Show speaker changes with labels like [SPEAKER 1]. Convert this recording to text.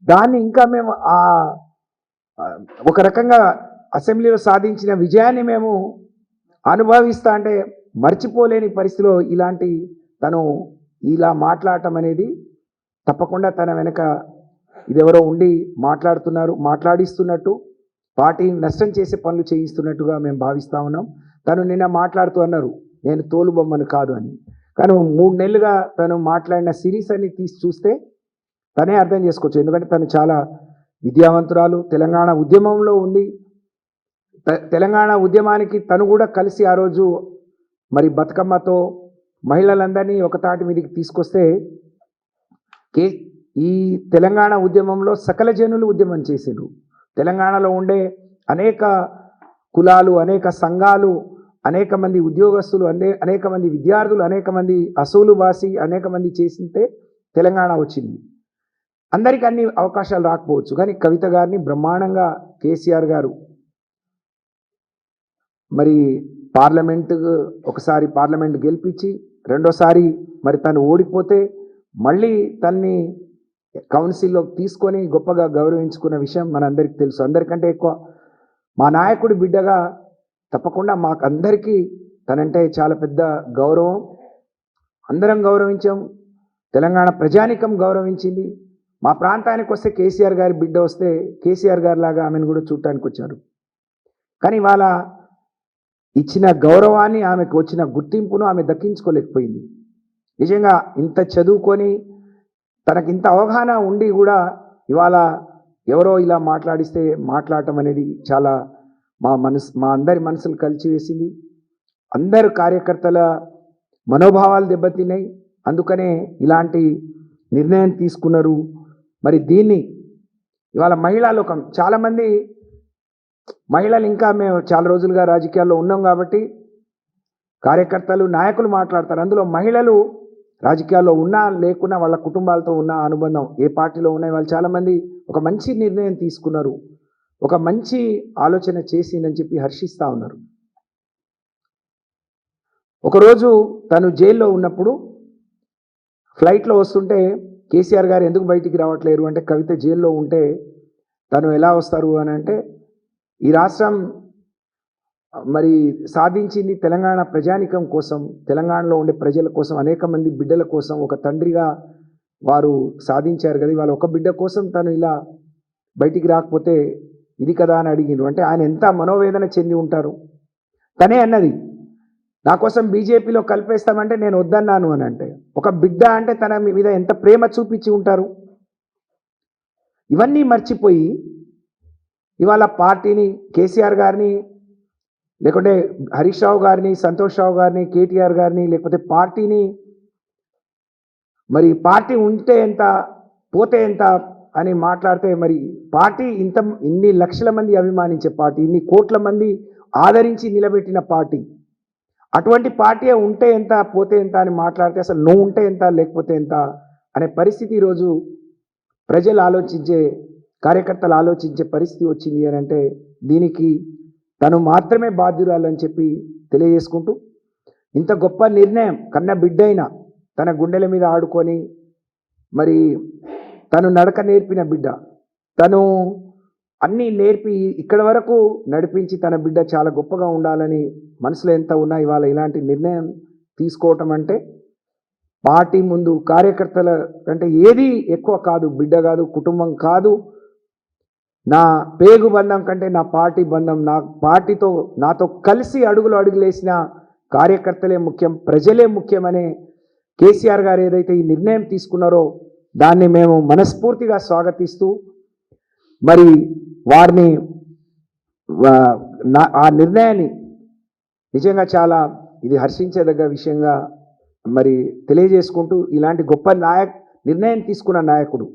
[SPEAKER 1] దాన్ని ఇంకా మేము ఒక రకంగా అసెంబ్లీలో సాధించిన విజయాన్ని మేము అనుభవిస్తా అంటే మర్చిపోలేని పరిస్థితిలో ఇలాంటి తను ఇలా మాట్లాడటం అనేది తప్పకుండా తన వెనక ఇదెవరో ఉండి మాట్లాడిస్తున్నట్టు పార్టీని నష్టం చేసే పనులు చేయిస్తున్నట్టుగా మేము భావిస్తూ ఉన్నాం. తను నిన్న మాట్లాడుతూ అన్నారు నేను తోలుబొమ్మను కాదు అని. కానీ 3 నెలలుగా తను మాట్లాడిన సిరీస్ అన్ని తీసి చూస్తే తనే అర్థం చేసుకోవచ్చు. ఎందుకంటే తను చాలా విద్యావంతురాలు, తెలంగాణ ఉద్యమంలో ఉంది. తెలంగాణ ఉద్యమానికి తను కూడా కలిసి ఆ రోజు మరి బతుకమ్మతో మహిళలందరినీ ఒక తాటి మీదకి తీసుకొస్తే ఈ తెలంగాణ ఉద్యమంలో సకల జనులు ఉద్యమం చేసిండ్రు. తెలంగాణలో ఉండే అనేక కులాలు, అనేక సంఘాలు, అనేక మంది ఉద్యోగస్తులు, అనేక మంది విద్యార్థులు, అనేక మంది అసూలు బాసి అనేక మంది చేసింటే తెలంగాణ వచ్చింది. అందరికీ అన్ని అవకాశాలు రాకపోవచ్చు, కానీ కవిత గారిని బ్రహ్మాండంగా కేసీఆర్ గారు మరి ఒకసారి పార్లమెంట్ గెలిపించి రెండోసారి మరి తను ఓడిపోతే మళ్ళీ తన్ని కౌన్సిల్లో తీసుకొని గొప్పగా గౌరవించుకున్న విషయం మనందరికీ తెలుసు. అందరికంటే ఎక్కువ మా నాయకుడి బిడ్డగా తప్పకుండా మాకందరికీ తనంటే చాలా పెద్ద గౌరవం. అందరం గౌరవించాం, తెలంగాణ ప్రజానికం గౌరవించింది. మా ప్రాంతానికి వస్తే కేసీఆర్ గారి బిడ్డ వస్తే కేసీఆర్ గారి లాగా ఆమెను కూడా చూడటానికి వచ్చారు. కానీ వాళ్ళ ఇచ్చిన గౌరవాన్ని, ఆమెకు వచ్చిన గుర్తింపును ఆమె దక్కించుకోలేకపోయింది. నిజంగా ఇంత చదువుకొని తనకింత అవగాహన ఉండి కూడా ఇవాళ ఎవరో ఇలా మాట్లాడటం అనేది చాలా మా అందరి మనసులు కలిచివేసింది. అందరు కార్యకర్తల మనోభావాలు దెబ్బతిన్నాయి. అందుకనే ఇలాంటి నిర్ణయం తీసుకున్నారు. మరి దీన్ని ఇవాళ మహిళా లోకం చాలామంది మహిళలు, ఇంకా మేము చాలా రోజులుగా రాజకీయాల్లో ఉన్నాం కాబట్టి కార్యకర్తలు, నాయకులు మాట్లాడతారు. అందులో మహిళలు రాజకీయాల్లో ఉన్నా లేకున్నా వాళ్ళ కుటుంబాలతో ఉన్న అనుబంధం ఏ పార్టీలో ఉన్నాయి వాళ్ళు చాలామంది ఒక మంచి నిర్ణయం తీసుకున్నారు, ఒక మంచి ఆలోచన చేసిందని చెప్పి హర్షిస్తూ ఉన్నారు. ఒకరోజు తను జైల్లో ఉన్నప్పుడు ఫ్లైట్లో వస్తుంటే కేసీఆర్ గారు ఎందుకు బయటికి రావట్లేరు అంటే, కవిత జైల్లో ఉంటే తను ఎలా వస్తారు అని అంటే, ఈ రాష్ట్రం మరి సాధించింది తెలంగాణ ప్రజానికం కోసం, తెలంగాణలో ఉండే ప్రజల కోసం, అనేక మంది బిడ్డల కోసం ఒక తండ్రిగా వారు సాధించారు కదా. ఇవాళ ఒక బిడ్డ కోసం తను ఇలా బయటికి రాకపోతే ఇది కదా అని అడిగిండు. అంటే ఆయన ఎంత మనోవేదన చెంది ఉంటారు. తనే అన్నది, నా కోసం బీజేపీలో కలిపేస్తామంటే నేను వద్దన్నాను అని. అంటే ఒక బిడ్డ అంటే తన మీద ఎంత ప్రేమ చూపించి ఉంటారు. ఇవన్నీ మర్చిపోయి ఇవాళ పార్టీని, కేసీఆర్ గారిని, లేకుంటే హరీష్ రావు గారిని, సంతోష్ రావు గారిని, కేటీఆర్ గారిని, లేకపోతే పార్టీని, మరి పార్టీ ఉంటే ఎంత పోతే ఎంత అని మాట్లాడితే, మరి పార్టీ ఇన్ని లక్షల మంది అభిమానించే పార్టీ, ఇన్ని కోట్ల మంది ఆదరించి నిలబెట్టిన పార్టీ, అటువంటి పార్టీ ఉంటే ఎంత పోతే ఎంత అని మాట్లాడితే అసలు నువ్వు ఉంటే ఎంత లేకపోతే ఎంత అనే పరిస్థితి ఈరోజు ప్రజలు ఆలోచించే, కార్యకర్తలు ఆలోచించే పరిస్థితి వచ్చింది అని అంటే దీనికి తను మాత్రమే బాధ్యురాలని చెప్పి తెలియజేసుకుంటూ, ఇంత గొప్ప నిర్ణయం కన్న బిడ్డైన తన గుండెల మీద ఆడుకొని మరి తను నడక నేర్పిన బిడ్డ, తను అన్నీ నేర్పి ఇక్కడ వరకు నడిపించి తన బిడ్డ చాలా గొప్పగా ఉండాలని మనసులో ఎంత ఉన్నా ఇవాళ ఇలాంటి నిర్ణయం తీసుకోవటం అంటే పార్టీ ముందు కార్యకర్తల అంటే ఏది ఎక్కువ కాదు, బిడ్డ కాదు, కుటుంబం కాదు, నా పేగు బంధం కంటే నా పార్టీ బంధం, నా పార్టీతో నాతో కలిసి అడుగులేసిన కార్యకర్తలే ముఖ్యం, ప్రజలే ముఖ్యమనే కేసీఆర్ గారు ఏదైతే ఈ నిర్ణయం తీసుకున్నారో దాన్ని మేము మనస్ఫూర్తిగా స్వాగతిస్తూ మరి వారిని ఆ నిర్ణయాన్ని నిజంగా చాలా ఇది హర్షించేదగ్గ విషయంగా మరి తెలియజేసుకుంటూ, ఇలాంటి గొప్ప నిర్ణయం తీసుకున్న నాయకుడు